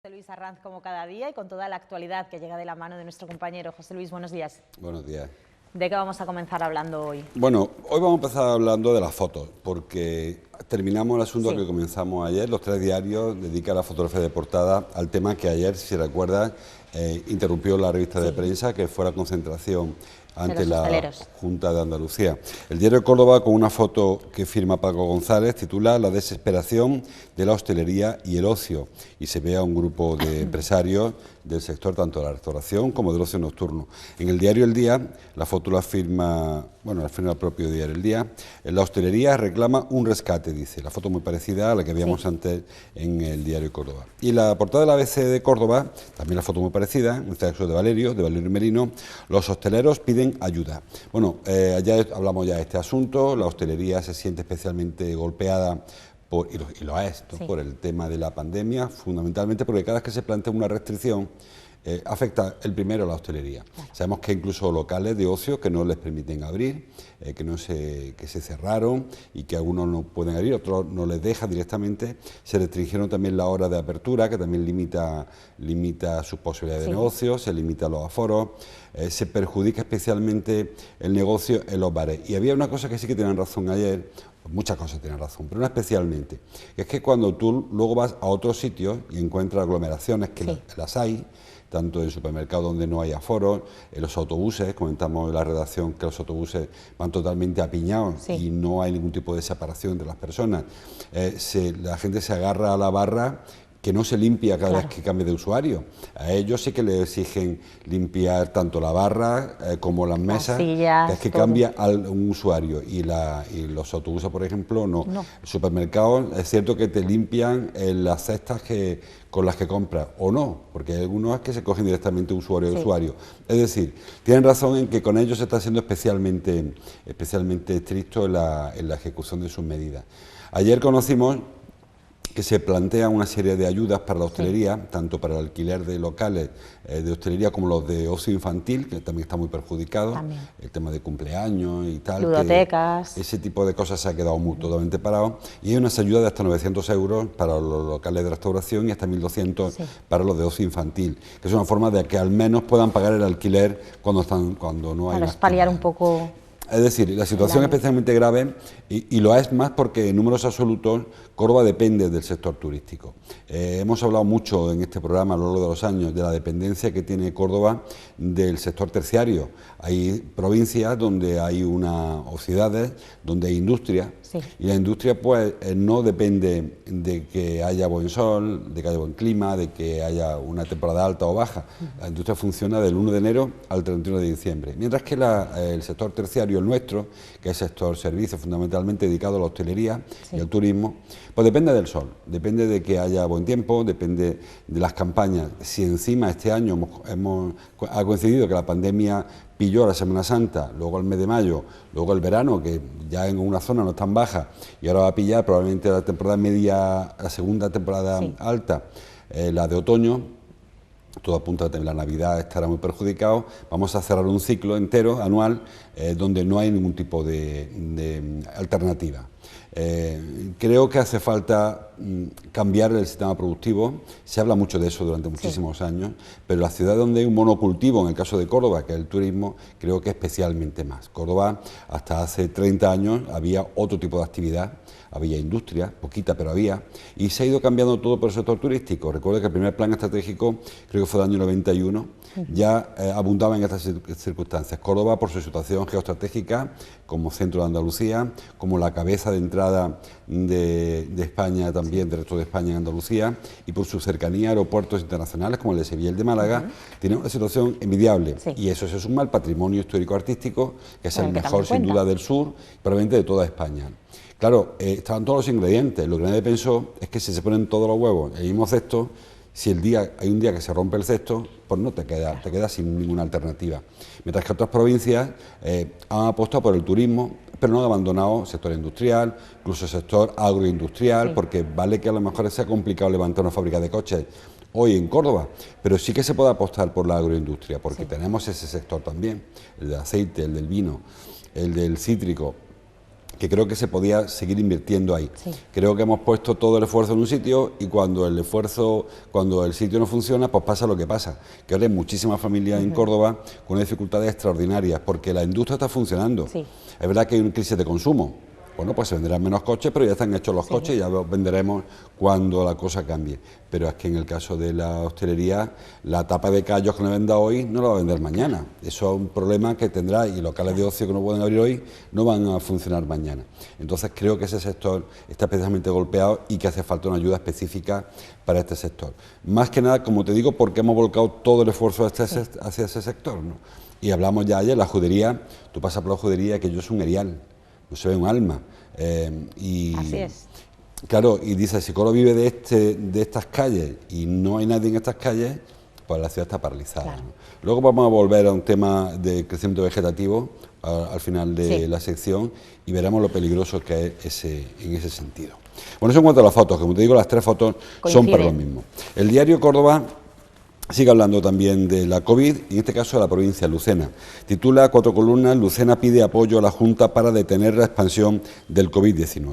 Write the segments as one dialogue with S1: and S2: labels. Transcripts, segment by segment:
S1: José Luis Arranz como cada día y con toda la actualidad que llega de la mano de nuestro compañero. José Luis, buenos días.
S2: Buenos días.
S1: ¿De qué vamos a comenzar hablando hoy?
S2: Bueno, hoy vamos a empezar hablando de las fotos, porque terminamos el asunto
S1: Sí.
S2: que comenzamos ayer. Los tres diarios dedican la fotografía de portada al tema que ayer, si recuerdas, interrumpió la revista de prensa, que fue la concentración ante la Junta de Andalucía. El diario de Córdoba, con una foto que firma Paco González, titula "La desesperación de la hostelería y el ocio", y se ve a un grupo de empresarios del sector tanto de la restauración como del ocio nocturno. En el diario El Día, la foto la firma, la firma el propio diario El Día. La hostelería reclama un rescate, dice. La foto muy parecida a la que veíamos antes en el diario Córdoba. Y la portada de la ABC de Córdoba, también la foto muy parecida, en este caso de Valerio Merino: "Los hosteleros piden ayuda". Bueno, ya hablamos ya de este asunto. La hostelería se siente especialmente golpeada y lo es, ¿no? Por el tema de la pandemia, fundamentalmente porque cada vez que se plantea una restricción afecta el primero a la hostelería. Sabemos que incluso locales de ocio que no les permiten abrir, que se cerraron y que algunos no pueden abrir, otros no les deja directamente. Se restringieron también la hora de apertura, que también limita sus posibilidades de negocio, se limitan los aforos, se perjudica especialmente el negocio en los bares. Y había una cosa que sí que tenían razón ayer. Muchas cosas tienen razón, pero una especialmente, que es que cuando tú luego vas a otros sitios y encuentras aglomeraciones, que las hay, tanto en supermercados donde no hay aforos, en los autobuses, comentamos en la redacción que los autobuses van totalmente apiñados y no hay ningún tipo de separación entre las personas, la gente se agarra a la barra, que no se limpia cada vez que cambie de usuario. A ellos sí que le exigen limpiar tanto la barra como las mesas,
S1: sillas,
S2: que es que cambia a un usuario. Y los autobuses, por ejemplo, no. El supermercado es cierto que te limpian las cestas con las que compras, o no, porque hay algunos que se cogen directamente usuario a usuario. Es decir, tienen razón en que con ellos se está siendo especialmente estricto en la ejecución de sus medidas. Ayer conocimos que se plantea una serie de ayudas para la hostelería, tanto para el alquiler de locales de hostelería como los de ocio infantil, que también está muy perjudicado, el tema de cumpleaños y tal.
S1: Ludotecas.
S2: Ese tipo de cosas se ha quedado totalmente parado. Y hay unas ayudas de hasta 900 euros para los locales de restauración y hasta 1.200 para los de ocio infantil, que es una forma de que al menos puedan pagar el alquiler cuando no hay...
S1: Para paliar un poco...
S2: Es decir, la situación es especialmente grave y lo es más porque en números absolutos Córdoba depende del sector turístico. Hemos hablado mucho en este programa a lo largo de los años de la dependencia que tiene Córdoba del sector terciario. Hay provincias donde hay o ciudades donde hay industria y la industria pues no depende de que haya buen sol, de que haya buen clima, de que haya una temporada alta o baja. La industria funciona del 1 de enero al 31 de diciembre, mientras que el sector terciario, el nuestro, que es sector servicios fundamentalmente dedicado a la hostelería y al turismo, pues depende del sol, depende de que haya buen tiempo, depende de las campañas. Si encima este año ha coincidido que la pandemia pilló la Semana Santa, luego el mes de mayo, luego el verano, que ya en una zona no es tan baja, y ahora va a pillar probablemente la temporada media, la segunda temporada alta, la de otoño, todo apunta a que la Navidad estará muy perjudicado. Vamos a cerrar un ciclo entero, anual, donde no hay ningún tipo de alternativa. Creo que hace falta cambiar el sistema productivo. Se habla mucho de eso durante muchísimos años, pero la ciudad donde hay un monocultivo, en el caso de Córdoba, que es el turismo, creo que especialmente más. Córdoba, hasta hace 30 años, había otro tipo de actividad, había industria, poquita, pero había, y se ha ido cambiando todo por el sector turístico. Recuerdo que el primer plan estratégico, creo que fue del año 91, ya abundaba en estas circunstancias. Córdoba, por su situación geoestratégica, como centro de Andalucía, como la cabeza de entrada de España también, del resto de España en Andalucía, y por su cercanía a aeropuertos internacionales como el de Sevilla y el de Málaga, tiene una situación envidiable. Y eso se suma al patrimonio histórico-artístico, que es el mejor sin duda del sur, probablemente de toda España. Claro, estaban todos los ingredientes. Lo que nadie pensó es que si se ponen todos los huevos en el mismo cesto, si hay un día que se rompe el cesto, pues no te quedas sin ninguna alternativa. Mientras que otras provincias han apostado por el turismo, pero no han abandonado el sector industrial, incluso el sector agroindustrial, porque vale que a lo mejor sea complicado levantar una fábrica de coches hoy en Córdoba, pero sí que se puede apostar por la agroindustria, porque tenemos ese sector también, el del aceite, el del vino, el del cítrico, que creo que se podía seguir invirtiendo ahí.
S1: Sí.
S2: Creo que hemos puesto todo el esfuerzo en un sitio y cuando el sitio no funciona, pues pasa lo que pasa, que ahora hay muchísimas familias en Córdoba con dificultades extraordinarias, porque la industria está funcionando.
S1: Sí.
S2: Es verdad que hay una crisis de consumo. Bueno, pues se venderán menos coches, pero ya están hechos los coches y ya los venderemos cuando la cosa cambie. Pero es que en el caso de la hostelería, la tapa de callos que no venda hoy no la va a vender mañana. Eso es un problema que tendrá, y locales de ocio que no pueden abrir hoy no van a funcionar mañana. Entonces creo que ese sector está especialmente golpeado y que hace falta una ayuda específica para este sector. Más que nada, como te digo, porque hemos volcado todo el esfuerzo hacia ese sector, ¿no? Y hablamos ya ayer, la judería, tú pasas por la judería, que yo es un erial. No se ve un alma.
S1: Así es.
S2: Claro, y dice, si Córdoba vive de estas calles y no hay nadie en estas calles, pues la ciudad está paralizada.
S1: Claro.
S2: ¿No? Luego vamos a volver a un tema de crecimiento vegetativo al final de la sección y veremos lo peligroso que es en ese sentido. Bueno, eso en cuanto a las fotos, como te digo, las tres fotos son para lo mismo. El diario Córdoba sigue hablando también de la COVID, y en este caso de la provincia de Lucena. Titula 4 columnas, Lucena pide apoyo a la Junta para detener la expansión del COVID-19.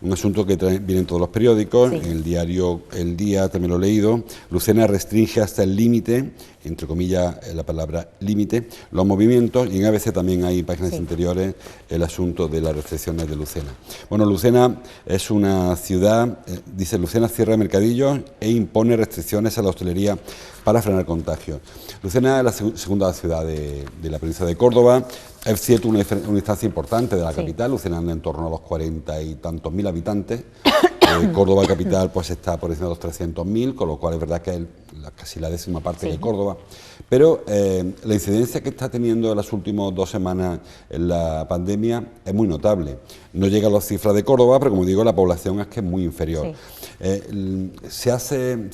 S2: Un asunto que viene en todos los periódicos, en el diario El Día también lo he leído. Lucena restringe hasta el límite, entre comillas la palabra límite, los movimientos, y en ABC también hay páginas interiores el asunto de las restricciones de Lucena. Bueno, Lucena es una ciudad, dice Lucena cierra mercadillos e impone restricciones a la hostelería para frenar contagios. Lucena es la segunda ciudad de la provincia de Córdoba. Es cierto, una distancia importante de la capital. Lucena anda en torno a los 40 y tantos mil habitantes. Córdoba capital pues está por encima de los 300.000, con lo cual es verdad que es casi la décima parte de Córdoba. Pero la incidencia que está teniendo en las últimas 2 semanas en la pandemia es muy notable. No llega a las cifras de Córdoba, pero como digo, la población es que es muy inferior. Se hace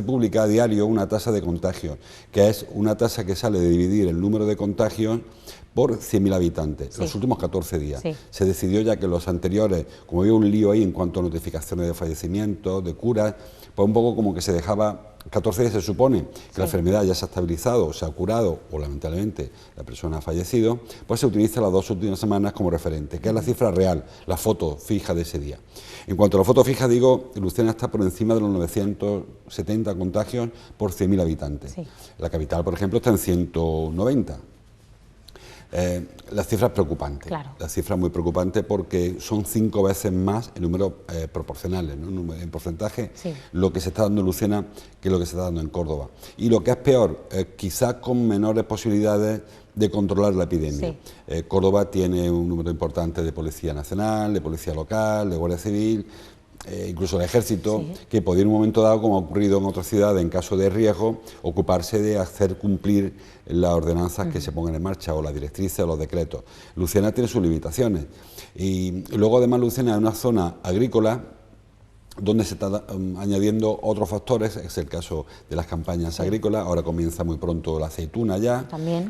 S2: pública a diario una tasa de contagios, que es una tasa que sale de dividir el número de contagios por 100.000 habitantes, los últimos 14 días. Se decidió ya que los anteriores, como había un lío ahí en cuanto a notificaciones de fallecimientos, de curas, pues un poco como que se dejaba 14 días, se supone que la enfermedad ya se ha estabilizado, se ha curado o lamentablemente la persona ha fallecido, pues se utiliza las 2 últimas semanas como referente, que es la cifra real, la foto fija de ese día. En cuanto a la foto fija, digo, Lucena está por encima de los 970 contagios por 100.000 habitantes. La capital, por ejemplo, está en 190. La cifra es preocupante, la cifra es muy preocupante porque son 5 veces más en números proporcionales, ¿no? En porcentaje, lo que se está dando en Lucena que lo que se está dando en Córdoba. Y lo que es peor, quizás con menores posibilidades de controlar la epidemia. Córdoba tiene un número importante de Policía Nacional, de Policía Local, de Guardia Civil, incluso el Ejército, que podría en un momento dado, como ha ocurrido en otras ciudades, en caso de riesgo, ocuparse de hacer cumplir las ordenanzas que se pongan en marcha, o las directrices o los decretos. Lucena tiene sus limitaciones. Y luego, además, Lucena es una zona agrícola donde se está añadiendo otros factores, es el caso de las campañas agrícolas. Ahora comienza muy pronto la aceituna ya,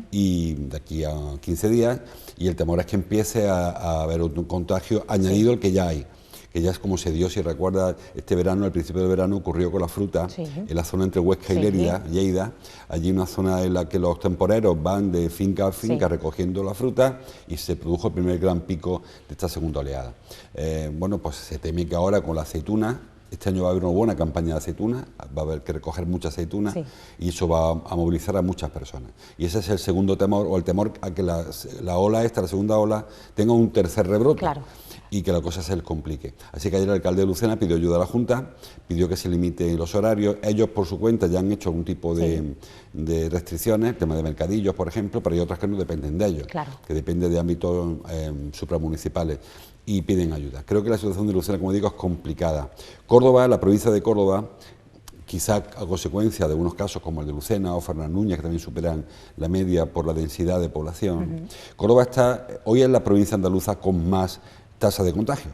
S2: y de aquí a 15 días, y el temor es que empiece a haber un contagio añadido al que ya hay, que ya es como se dio, si recuerda, este verano, al principio del verano, ocurrió con la fruta, en la zona entre Huesca y Lleida, allí una zona en la que los temporeros van de finca a finca recogiendo la fruta, y se produjo el primer gran pico de esta segunda oleada. Bueno, pues se teme que ahora con la aceituna, este año va a haber una buena campaña de aceituna, va a haber que recoger mucha aceituna, y eso va a movilizar a muchas personas. Y ese es el segundo temor, o el temor a que la ola esta, la segunda ola, tenga un tercer rebrote. Y que la cosa se les complique. Así que ayer el alcalde de Lucena pidió ayuda a la Junta, pidió que se limiten los horarios. Ellos, por su cuenta, ya han hecho algún tipo de restricciones, tema de mercadillos, por ejemplo, pero hay otras que no dependen de ellos, que dependen de ámbitos supramunicipales, y piden ayuda. Creo que la situación de Lucena, como digo, es complicada. Córdoba, la provincia de Córdoba, quizá a consecuencia de algunos casos como el de Lucena o Fernández Núñez, que también superan la media por la densidad de población, Córdoba hoy es la provincia andaluza con más tasa de contagio.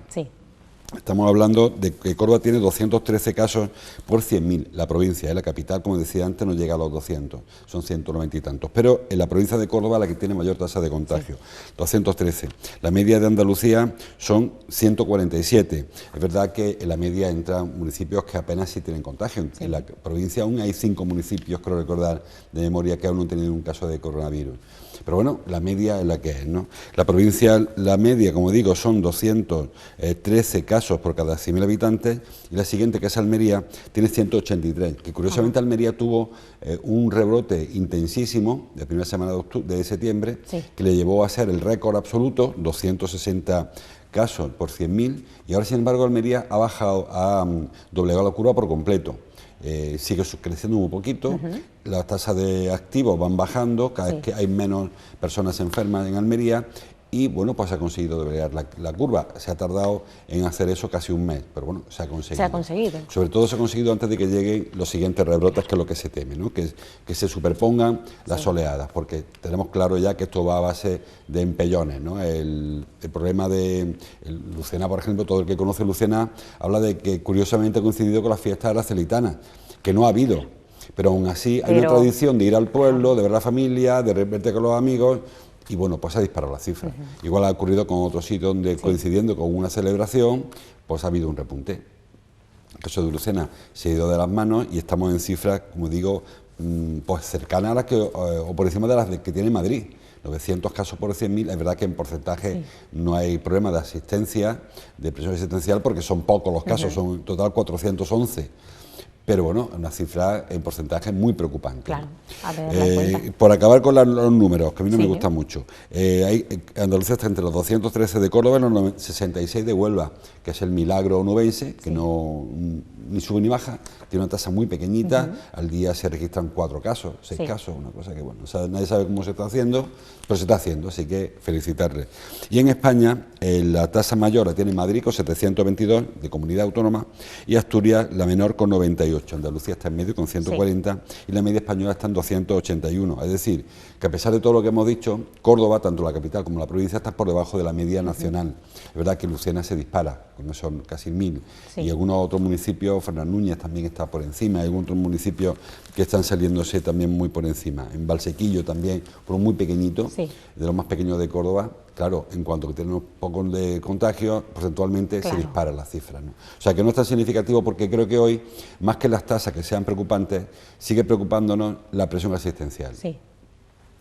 S2: Estamos hablando de que Córdoba tiene 213 casos por 100.000. La provincia, la capital, como decía antes, no llega a los 200, son 190 y tantos. Pero en la provincia de Córdoba la que tiene mayor tasa de contagio, 213. La media de Andalucía son 147. Es verdad que en la media entran municipios que apenas sí tienen contagio. En la provincia aún hay 5 municipios, creo recordar, de memoria, que aún no han tenido un caso de coronavirus. Pero bueno, la media es la que es, ¿no? La provincia, la media, como digo, son 213 casos por cada 100.000 habitantes, y la siguiente, que es Almería, tiene 183, que curiosamente Almería tuvo un rebrote intensísimo de primera semana de septiembre, que le llevó a ser el récord absoluto, 260 casos por 100.000, y ahora, sin embargo, Almería ha bajado, ha doblegado la curva por completo. Sigue creciendo un poquito, las tasas de activos van bajando, cada vez que hay menos personas enfermas en Almería, y bueno, pues se ha conseguido doblegar la curva. Se ha tardado en hacer eso casi un mes, pero bueno, se ha conseguido.
S1: Se ha conseguido.
S2: Sobre todo se ha conseguido antes de que lleguen los siguientes rebrotes, que es lo que se teme, ¿no? Que se superpongan las oleadas, porque tenemos claro ya que esto va a base de empellones, ¿no? El problema de Lucena, por ejemplo, todo el que conoce Lucena habla de que curiosamente ha coincidido con las fiestas de la Celitana, que no ha habido, pero aún así hay una tradición de ir al pueblo, de ver la familia, de verte con los amigos. Y bueno, pues ha disparado la cifra. Igual ha ocurrido con otros sitios donde, coincidiendo con una celebración, pues ha habido un repunte. El caso de Lucena se ha ido de las manos y estamos en cifras, como digo, pues cercanas a las que, o por encima de las que tiene Madrid. 900 casos por 100.000, es verdad que en porcentaje no hay problema de asistencia, de presión asistencial, porque son pocos los casos, son en total 411. Pero bueno, una cifra en porcentaje muy preocupante.
S1: Claro, a ver,
S2: por acabar con los números, que a mí no me gustan mucho. Andalucía está entre los 213 de Córdoba y los 66 de Huelva, que es el milagro onubense, que no ni sube ni baja, tiene una tasa muy pequeñita, al día se registran 4 casos, 6 casos, una cosa que bueno, nadie sabe cómo se está haciendo, pero se está haciendo, así que felicitarle. Y en España, la tasa mayor la tiene Madrid con 722 de comunidad autónoma, y Asturias la menor con 98. Andalucía está en medio con 140 y la media española está en 281. Es decir, que a pesar de todo lo que hemos dicho, Córdoba, tanto la capital como la provincia, está por debajo de la media nacional. Es verdad que Lucena se dispara, con son casi 1.000, y algunos otros municipios, Fernández Núñez también está por encima, hay algunos otros municipios que están saliéndose también muy por encima. En Valsequillo también, pero muy pequeñito, de los más pequeños de Córdoba. Claro, en cuanto que tenemos pocos de contagio, porcentualmente se disparan las cifras, ¿no? O sea, que no es tan significativo, porque creo que hoy, más que las tasas que sean preocupantes, sigue preocupándonos la presión asistencial.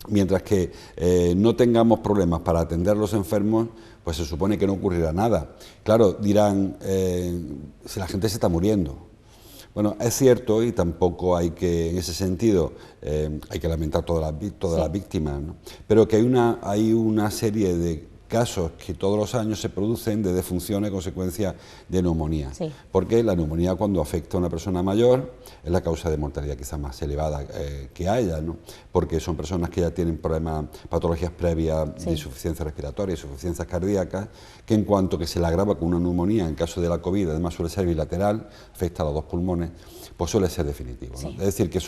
S2: Mientras que no tengamos problemas para atender a los enfermos, pues se supone que no ocurrirá nada. Claro, dirán, si la gente se está muriendo. Bueno, es cierto, y tampoco hay que, en ese sentido, hay que lamentar todas las víctimas, ¿no? Pero que hay una serie de casos que todos los años se producen de defunciones a consecuencia de neumonía. Porque la neumonía, cuando afecta a una persona mayor, es la causa de mortalidad quizás más elevada que haya, ¿no? Porque son personas que ya tienen problemas, patologías previas de insuficiencia respiratoria, insuficiencias cardíacas, que en cuanto que se le agrava con una neumonía, en caso de la COVID, además suele ser bilateral, afecta a los dos pulmones, pues suele ser definitivo, ¿no? Es decir, que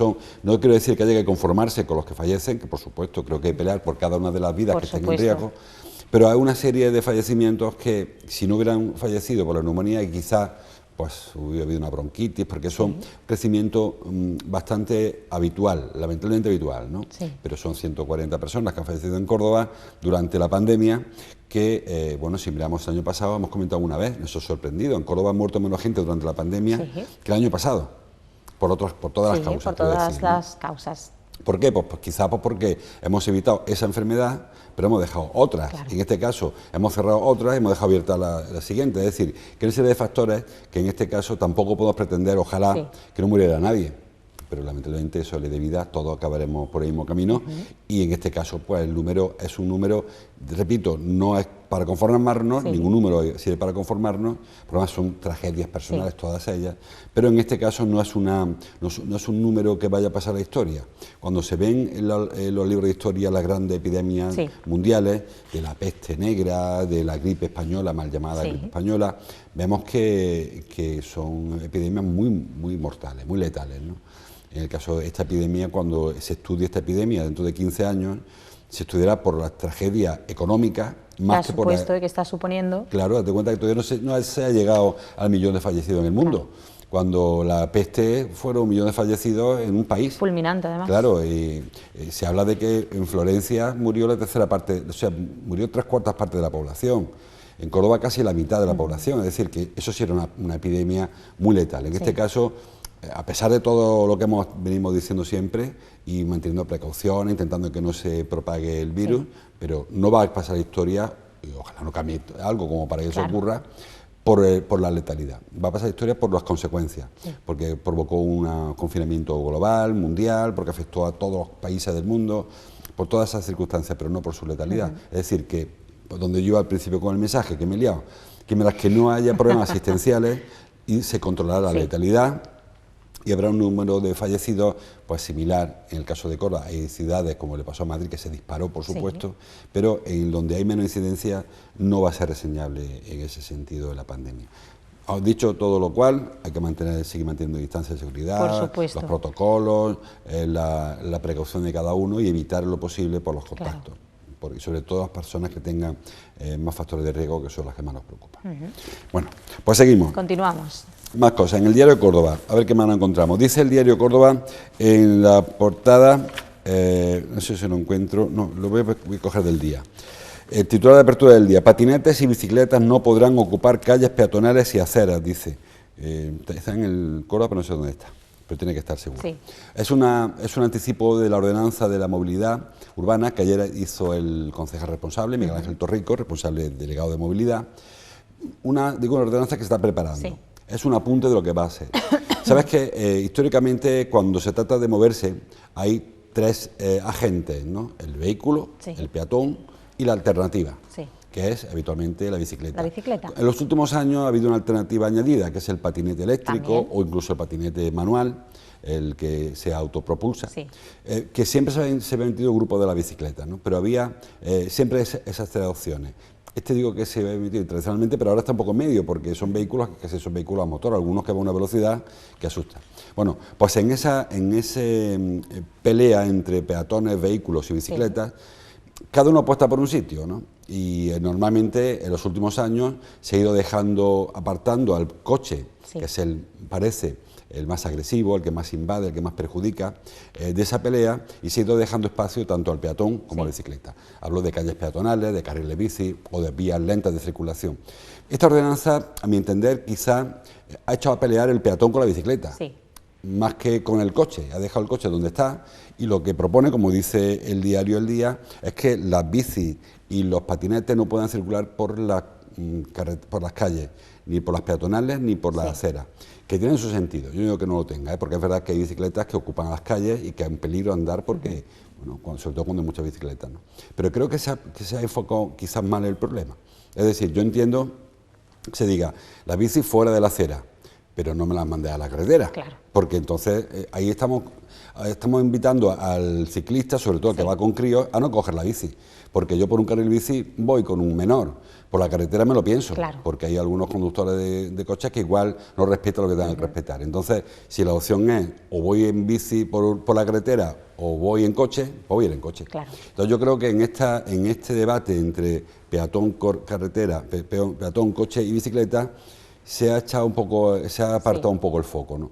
S2: no quiero decir que haya que conformarse con los que fallecen, que por supuesto creo que hay que pelear por cada una de las vidas que estén en riesgo, pero hay una serie de fallecimientos que, si no hubieran fallecido por la neumonía, quizás pues hubiera habido una bronquitis, porque son crecimiento bastante habitual, lamentablemente habitual, ¿no? Pero son 140 personas que han fallecido en Córdoba durante la pandemia, que, bueno, si miramos el año pasado, hemos comentado una vez, nos ha sorprendido, en Córdoba ha muerto menos gente durante la pandemia que el año pasado, por todas las causas.
S1: Por todas las causas.
S2: ¿Por qué? Pues quizás porque hemos evitado esa enfermedad, pero hemos dejado otras. En este caso hemos cerrado otras y hemos dejado abierta la siguiente. Es decir, que hay una serie de factores que en este caso tampoco podemos pretender, ojalá, que no muriera nadie. Pero lamentablemente eso le de vida, todos acabaremos por el mismo camino, y en este caso pues el número es un número, repito, no es para conformarnos, ningún número sirve para conformarnos, porque además son tragedias personales todas ellas, pero en este caso no es un número que vaya a pasar a la historia. Cuando se ven en los libros de historia las grandes epidemias mundiales, de la peste negra, de la gripe española, mal llamada gripe española, vemos que son epidemias muy mortales, muy letales, ¿no? En el caso de esta epidemia, cuando se estudie esta epidemia dentro de 15 años, se estudiara por las tragedias económicas, más que por
S1: supuesto que está suponiendo.
S2: Claro, date cuenta que todavía no se ha llegado al 1.000.000 de fallecidos en el mundo. Claro. Cuando la peste fueron 1.000.000 de fallecidos en un país.
S1: Fulminante, además.
S2: Claro, y se habla de que en Florencia murió la tercera parte, o sea, murió 3/4 partes de la población. En Córdoba casi la mitad de la población, es decir, que eso sí era una epidemia muy letal. En este caso, a pesar de todo lo que venimos diciendo siempre y manteniendo precauciones, intentando que no se propague el virus, pero no va a pasar la historia, y ojalá no cambie algo como para que eso ocurra, por la letalidad. Va a pasar la historia por las consecuencias, porque provocó un confinamiento global, mundial, porque afectó a todos los países del mundo, por todas esas circunstancias, pero no por su letalidad. Es decir, que donde yo iba al principio con el mensaje, que me he liado, que mientras que no haya problemas asistenciales y se controlará la letalidad, y habrá un número de fallecidos pues similar. En el caso de Córdoba hay ciudades como le pasó a Madrid, que se disparó, por supuesto, pero en donde hay menos incidencia no va a ser reseñable en ese sentido de la pandemia. Dicho todo lo cual, hay que seguir manteniendo distancia de seguridad, los protocolos, la precaución de cada uno y evitar lo posible por los contactos. Y sobre todo las personas que tengan más factores de riesgo, que son las que más nos preocupan. Bueno, pues seguimos.
S1: Continuamos.
S2: Más cosas. En el Diario Córdoba, a ver qué más nos encontramos. Dice el Diario Córdoba en la portada, no sé si lo encuentro, no, lo voy a coger del día. El titular de apertura del día: patinetes y bicicletas no podrán ocupar calles peatonales y aceras, dice. Está en el Córdoba, pero no sé dónde está, pero tiene que estar seguro. Sí. Es un anticipo de la ordenanza de la movilidad urbana que ayer hizo el concejal responsable, Miguel Ángel Torrico, responsable delegado de movilidad. Una ordenanza que se está preparando. Sí. Es un apunte de lo que va a ser. Sabes que históricamente cuando se trata de moverse hay tres agentes, ¿no? El vehículo, el peatón y la alternativa, que es habitualmente la bicicleta. La bicicleta. En los últimos años ha habido una alternativa añadida, que es el patinete eléctrico o incluso el patinete manual, el que se autopropulsa, que siempre se había metido grupo de la bicicleta, ¿no? Pero había siempre esas tres opciones. Digo que se ha emitido tradicionalmente, pero ahora está un poco en medio, porque son vehículos a motor, algunos que van a una velocidad que asusta. Bueno, pues en esa pelea entre peatones, vehículos y bicicletas, cada uno apuesta por un sitio, ¿no? Y normalmente en los últimos años se ha ido apartando al coche, que parece el más agresivo, el que más invade, el que más perjudica, de esa pelea, y se ha ido dejando espacio tanto al peatón como a la bicicleta. Hablo de calles peatonales, de carriles bici o de vías lentas de circulación. Esta ordenanza, a mi entender, quizá ha hecho a pelear el peatón con la bicicleta, más que con el coche. Ha dejado el coche donde está, y lo que propone, como dice el diario El Día, es que las bicis y los patinetes no puedan circular por las calles, ni por las peatonales ni por las aceras, que tienen su sentido. Yo digo que no lo tenga, porque es verdad que hay bicicletas que ocupan las calles y que es un peligro andar porque, sobre todo cuando hay muchas bicicletas, ¿no? Pero creo que se ha enfocado quizás mal el problema. Es decir, yo entiendo que se diga, la bici fuera de la acera, pero no me las mandé a la carretera, porque entonces ahí estamos invitando al ciclista, sobre todo el que va con críos, a no coger la bici, porque yo por un carril bici voy con un menor, por la carretera me lo pienso, porque hay algunos conductores de coches que igual no respetan lo que tengan que respetar. Entonces, si la opción es o voy en bici por la carretera o voy en coche, pues voy a ir en coche. Entonces yo creo que en este debate entre peatón, carretera, peatón, coche y bicicleta, se ha apartado un poco el foco, ¿no?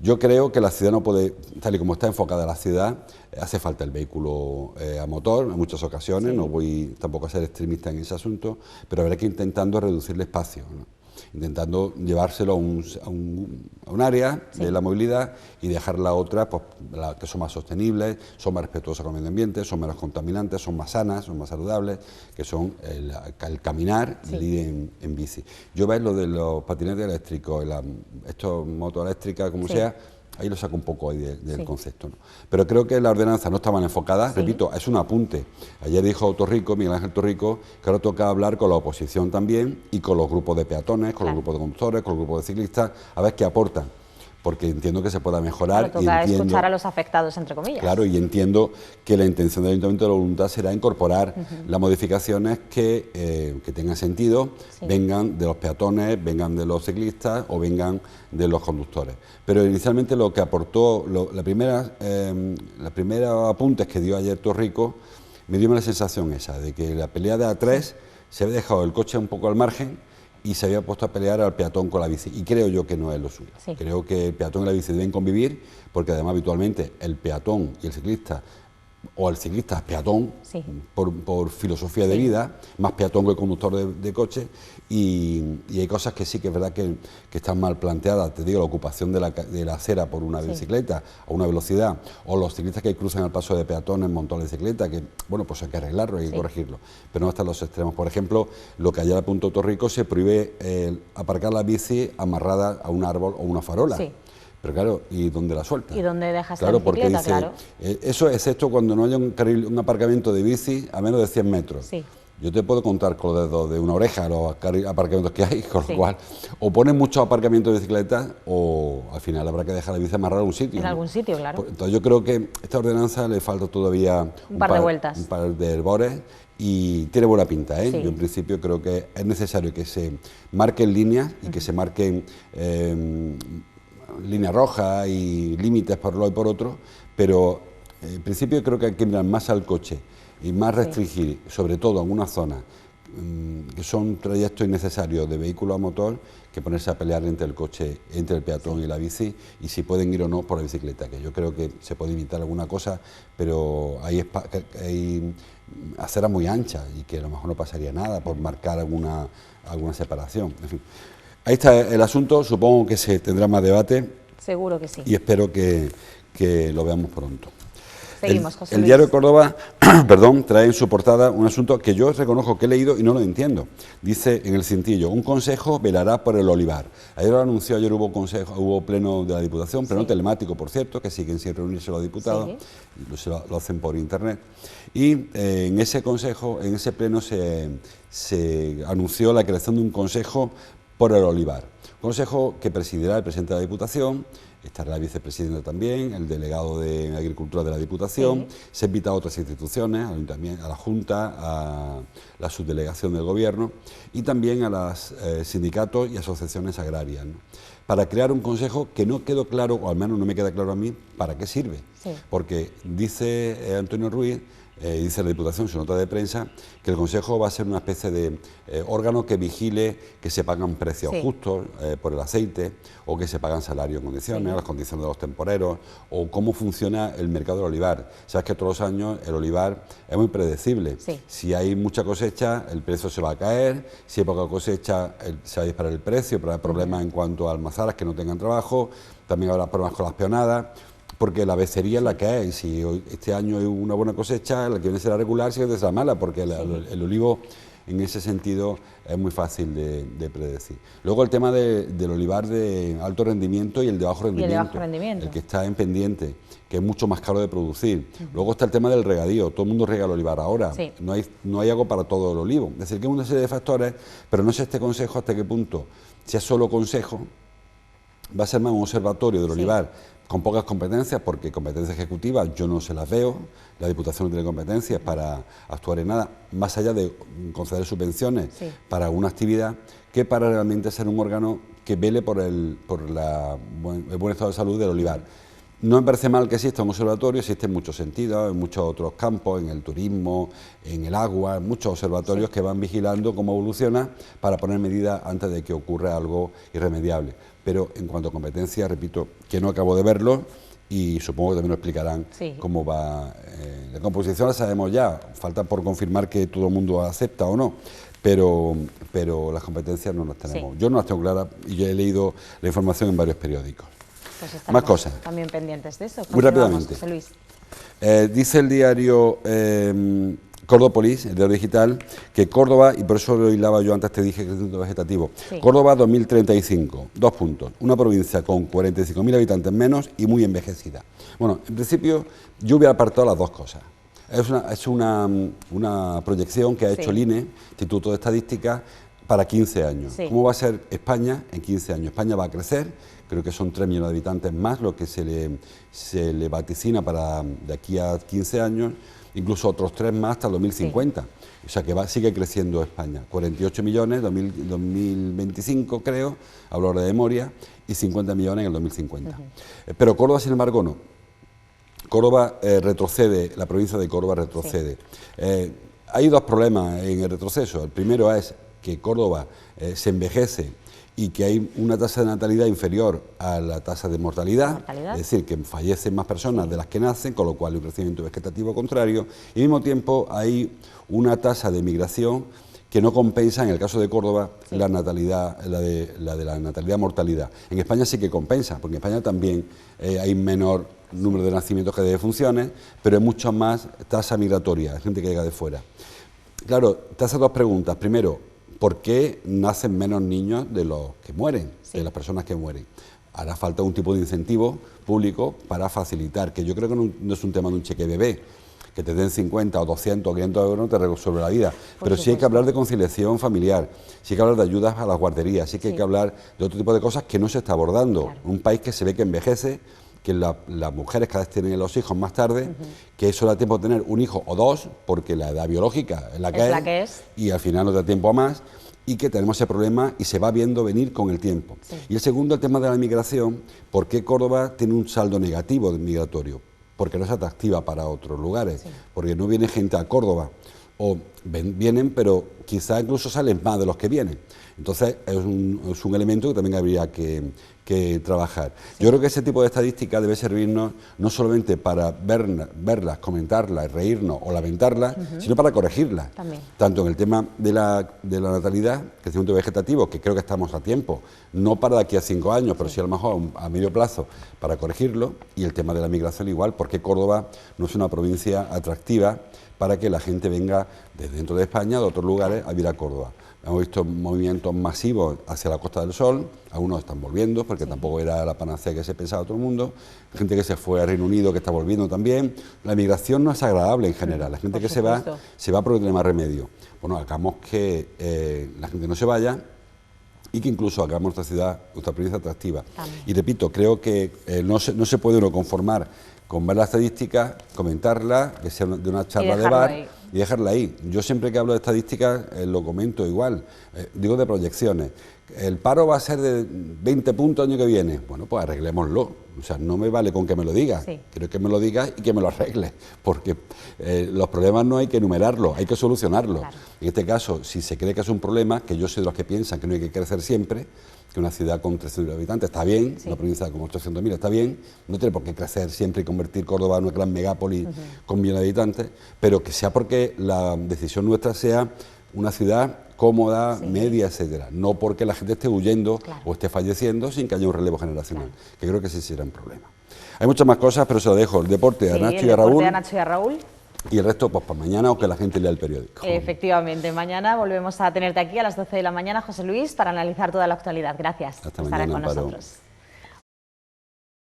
S2: Yo creo que la ciudad no puede, tal y como está enfocada la ciudad, hace falta el vehículo a motor en muchas ocasiones, no voy tampoco a ser extremista en ese asunto, pero habrá que ir intentando reducirle espacio, ¿no? Intentando llevárselo a un área de la movilidad y dejar la otra, pues, que son más sostenibles, son más respetuosas con el medio ambiente, son menos contaminantes, son más sanas, son más saludables, que son el caminar y el ir en bici. Yo veo lo de los patinetes eléctricos, estos motos eléctricas, como sea, ahí lo saco un poco ahí del concepto, ¿no? Pero creo que la ordenanza no está mal enfocada, repito, es un apunte. Ayer dijo Torrico, Miguel Ángel Torrico, que ahora toca hablar con la oposición también y con los grupos de peatones, con los grupos de conductores, con los grupos de ciclistas, a ver qué aportan, porque entiendo que se pueda mejorar.
S1: Toca escuchar a los afectados, entre comillas.
S2: Claro, y entiendo que la intención del Ayuntamiento de la voluntad será incorporar las modificaciones que tengan sentido, vengan de los peatones, vengan de los ciclistas o vengan de los conductores. Pero inicialmente lo que aportó, la primera apuntes que dio ayer Torrico, me dio la sensación esa, de que la pelea de A3 se había dejado el coche un poco al margen y se había puesto a pelear al peatón con la bici, y creo yo que no es lo suyo.
S1: Sí.
S2: Creo que el peatón y la bici deben convivir, porque además habitualmente el peatón y el ciclista, o el ciclista es peatón,
S1: sí,
S2: por filosofía de vida, más peatón que el conductor de coche, y hay cosas que sí que es verdad que están mal planteadas. Te digo, la ocupación de la acera por una bicicleta a una velocidad, o los ciclistas que cruzan el paso de peatones en montón de bicicleta, que bueno, pues hay que arreglarlo, hay que corregirlo, pero no hasta los extremos. Por ejemplo, lo que ayer apuntó Torrico, se prohíbe aparcar la bici amarrada a un árbol o una farola.
S1: Sí.
S2: Pero claro, ¿y dónde la suelta?
S1: ¿Y dónde dejas
S2: claro,
S1: la bicicleta?
S2: Porque dice, eso es esto cuando no haya un aparcamiento de bici a menos de 100 metros.
S1: Sí.
S2: Yo te puedo contar con los dedos de una oreja los aparcamientos que hay, con lo cual o ponen muchos aparcamientos de bicicletas o al final habrá que dejar la bici amarrada en algún sitio.
S1: En algún sitio, claro.
S2: Entonces yo creo que a esta ordenanza le falta todavía
S1: un par de vueltas.
S2: Un par de herbores, y tiene buena pinta, ¿eh?
S1: Sí.
S2: Yo en principio creo que es necesario que se marquen líneas y que se marquen líneas rojas y límites por un lado y por otro, pero en principio creo que hay que mirar más al coche y más restringir, sobre todo en una zona que son trayectos innecesarios de vehículo a motor, que ponerse a pelear entre el coche, entre el peatón y la bici, y si pueden ir o no por la bicicleta, que yo creo que se puede evitar alguna cosa, pero hay aceras muy anchas y que a lo mejor no pasaría nada por marcar alguna separación. En fin, ahí está el asunto, supongo que se tendrá más debate.
S1: Seguro que sí.
S2: Y espero que lo veamos pronto.
S1: Seguimos, José
S2: El
S1: Luis.
S2: diario de Córdoba trae en su portada un asunto que yo reconozco que he leído y no lo entiendo. Dice en el cintillo: un consejo velará por el olivar. Ayer lo anunció, ayer hubo pleno de la Diputación, pleno telemático, por cierto, que siguen sin reunirse los diputados, lo hacen por internet. Y en ese consejo, en ese pleno se anunció la creación de un consejo por el olivar. Consejo que presidirá el presidente de la Diputación, estará la vicepresidenta también, el delegado de Agricultura de la Diputación, se ha invitado a otras instituciones, a la Junta, a la subdelegación del Gobierno y también a los sindicatos y asociaciones agrarias, ¿no? Para crear un consejo que no quedó claro, o al menos no me queda claro a mí, para qué sirve. Porque dice Antonio Ruiz, dice la Diputación en su nota de prensa, que el Consejo va a ser una especie de órgano que vigile que se pagan precios justos por el aceite, o que se pagan salarios en condiciones, las condiciones de los temporeros, o cómo funciona el mercado del olivar. Sabes que todos los años el olivar es muy predecible. Si hay mucha cosecha, el precio se va a caer; si hay poca cosecha, se va a disparar el precio, pero hay problemas en cuanto a almazaras que no tengan trabajo, también habrá problemas con las peonadas, porque la becería es la que es. Si este año hay una buena cosecha, la que viene será regular, si será mala, porque el olivo en ese sentido es muy fácil de predecir. Luego el tema del olivar de alto rendimiento y el de bajo rendimiento, el que está en pendiente, que es mucho más caro de producir. Luego está el tema del regadío, todo el mundo riega el olivar ahora, no hay agua para todo el olivo. Es decir, que hay una serie de factores, pero no sé este consejo hasta qué punto, si es solo consejo, va a ser más un observatorio del olivar con pocas competencias, porque competencias ejecutivas yo no se las veo, la Diputación no tiene competencias para actuar en nada, más allá de conceder subvenciones para alguna actividad, que para realmente ser un órgano que vele por el buen estado de salud del olivar. No me parece mal que exista un observatorio, existe en muchos sentidos, en muchos otros campos, en el turismo, en el agua, en muchos observatorios que van vigilando cómo evoluciona para poner medidas antes de que ocurra algo irremediable. Pero en cuanto a competencia, repito, que no acabo de verlo, y supongo que también nos explicarán cómo va. La composición la sabemos ya, falta por confirmar que todo el mundo acepta o no, pero las competencias no las tenemos. Yo no las tengo claras y yo he leído la información en varios periódicos.
S1: Pues
S2: más cosas.
S1: También pendientes de eso.
S2: Muy rápidamente.
S1: José Luis.
S2: Dice el diario Córdopolis, el diario digital, que Córdoba, y por eso lo hilaba yo antes, te dije crecimiento vegetativo, Córdoba 2035, 2 puntos, una provincia con 45.000 habitantes menos y muy envejecida. Bueno, en principio yo hubiera apartado las dos cosas. Es una proyección que ha hecho el INE, Instituto de Estadística, para 15 años. ¿Cómo va a ser España en 15 años? España va a crecer, creo que son 3 millones de habitantes más lo que se le vaticina para de aquí a 15 años, incluso otros 3 más hasta el 2050. O sea que sigue creciendo España. 48 millones, 2025 creo, hablo ahora de memoria, y 50 millones en el 2050. Pero Córdoba, sin embargo, no. Córdoba retrocede, la provincia de Córdoba retrocede. Sí. Hay dos problemas en el retroceso. El primero es que Córdoba se envejece y que hay una tasa de natalidad inferior a la tasa de mortalidad, es decir, que fallecen más personas de las que nacen, con lo cual hay un crecimiento vegetativo contrario, y al mismo tiempo hay una tasa de migración que no compensa, en el caso de Córdoba, la natalidad, la de la natalidad-mortalidad. En España sí que compensa, porque en España también hay menor número de nacimientos que de defunciones, pero hay mucho más tasa migratoria, hay gente que llega de fuera. Claro, te hace dos preguntas. Primero, ¿por qué nacen menos niños de los que mueren, de las personas que mueren? Hará falta un tipo de incentivo público para facilitar, que yo creo que no es un tema de un cheque bebé, que te den 50 o 200 o 500 euros no te resuelve la vida, pero sí hay que hablar de conciliación familiar, sí hay que hablar de ayudas a las guarderías, sí que hay que hablar de otro tipo de cosas que no se está abordando. Claro. Un país que se ve que envejece, que las mujeres cada vez tienen los hijos más tarde, que eso da tiempo de tener un hijo o dos, porque la edad biológica es la que es, y al final no da tiempo a más, y que tenemos ese problema y se va viendo venir con el tiempo. Sí. Y el segundo, el tema de la migración, ¿por qué Córdoba tiene un saldo negativo migratorio? Porque no es atractiva para otros lugares, porque no viene gente a Córdoba, o vienen, pero quizá incluso salen más de los que vienen. Entonces es un elemento que también habría que trabajar. Sí. Yo creo que ese tipo de estadística debe servirnos no solamente para verlas, comentarlas, reírnos o lamentarlas, sino para corregirlas. También. Tanto en el tema de la natalidad, crecimiento vegetativo, que creo que estamos a tiempo, no para de aquí a 5 años, pero sí a lo mejor a medio plazo para corregirlo, y el tema de la migración igual, porque Córdoba no es una provincia atractiva para que la gente venga desde dentro de España, de otros lugares, a vivir a Córdoba. Hemos visto movimientos masivos hacia la Costa del Sol, algunos están volviendo, porque tampoco era la panacea que se pensaba todo el mundo, gente que se fue al Reino Unido que está volviendo también. La migración no es agradable en general, la gente que se va porque tiene más remedio. Bueno, hagamos que la gente no se vaya y que incluso hagamos nuestra ciudad, nuestra provincia atractiva. Y repito, creo que no se puede uno conformar con ver la estadística, comentarla, que sea de una charla de bar y dejarla ahí. Yo siempre que hablo de estadísticas lo comento igual, digo de proyecciones. El paro va a ser de 20 puntos el año que viene. Bueno, pues arreglémoslo. O sea, no me vale con que me lo digas. Quiero que me lo digas y que me lo arregles, porque los problemas no hay que enumerarlos, hay que solucionarlos. Claro. En este caso, si se cree que es un problema, que yo soy de los que piensan que no hay que crecer siempre, que una ciudad con 300.000 habitantes está bien, una provincia con 800.000 está bien, no tiene por qué crecer siempre y convertir Córdoba en una gran megápoli con millones de habitantes, pero que sea porque la decisión nuestra sea una ciudad cómoda, media, etcétera, no porque la gente esté huyendo o esté falleciendo sin que haya un relevo generacional, que creo que ese será un problema. Hay muchas más cosas, pero se lo dejo, el deporte a Nacho y a Raúl. Y el resto, pues para mañana o que la gente lea el periódico.
S1: Efectivamente, mañana volvemos a tenerte aquí a las 12 de la mañana, José Luis, para analizar toda la actualidad. Gracias por estar con nosotros.